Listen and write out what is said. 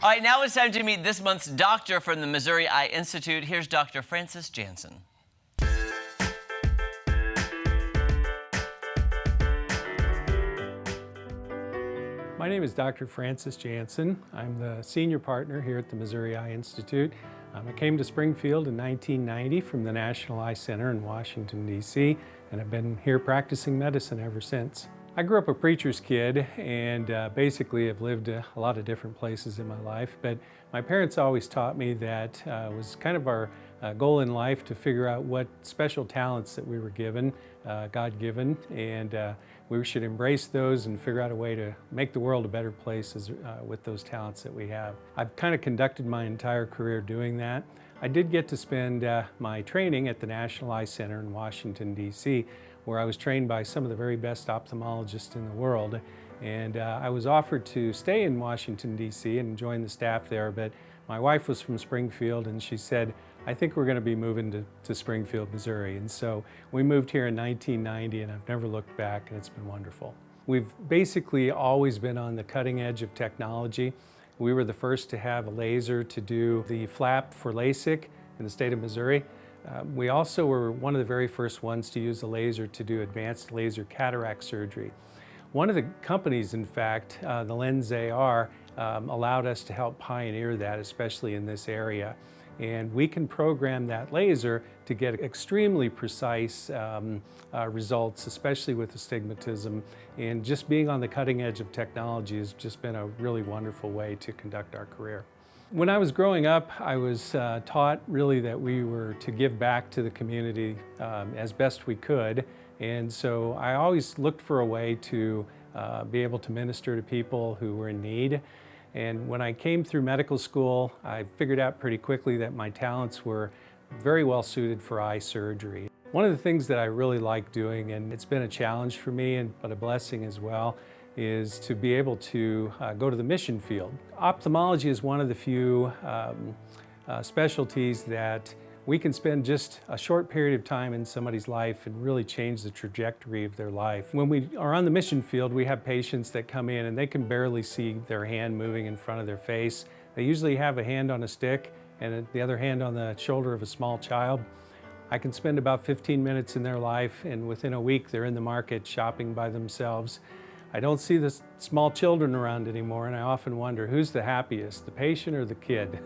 All right, now it's time to meet this month's doctor from the Missouri Eye Institute. Here's Dr. Francis Jansen. My name is Dr. Francis Jansen. I'm the senior partner here at the Missouri Eye Institute. I came to Springfield in 1990 from the National Eye Center in Washington, D.C., and I've been here practicing medicine ever since. I grew up a preacher's kid and basically have lived a lot of different places in my life, but my parents always taught me that it was kind of our goal in life to figure out what special talents that we were given, God-given, and we should embrace those and figure out a way to make the world a better place with those talents that we have. I've kind of conducted my entire career doing that. I did get to spend my training at the National Eye Center in Washington, D.C., where I was trained by some of the very best ophthalmologists in the world. And I was offered to stay in Washington, D.C. and join the staff there, but my wife was from Springfield and she said, I think we're going to be moving to Springfield, Missouri. And so we moved here in 1990 and I've never looked back, and it's been wonderful. We've basically always been on the cutting edge of technology. We were the first to have a laser to do the flap for LASIK in the state of Missouri. We also were one of the very first ones to use a laser to do advanced laser cataract surgery. One of the companies, in fact, the Lens AR, allowed us to help pioneer that, especially in this area. And we can program that laser to get extremely precise results, especially with astigmatism. And just being on the cutting edge of technology has just been a really wonderful way to conduct our career. When I was growing up, I was taught really that we were to give back to the community as best we could. And so I always looked for a way to be able to minister to people who were in need. And when I came through medical school, I figured out pretty quickly that my talents were very well suited for eye surgery. One of the things that I really like doing, and it's been a challenge for me, but a blessing as well, is to be able to go to the mission field. Ophthalmology is one of the few specialties that we can spend just a short period of time in somebody's life and really change the trajectory of their life. When we are on the mission field, we have patients that come in and they can barely see their hand moving in front of their face. They usually have a hand on a stick and the other hand on the shoulder of a small child. I can spend about 15 minutes in their life, and within a week they're in the market shopping by themselves. I don't see the small children around anymore, and I often wonder who's the happiest, the patient or the kid?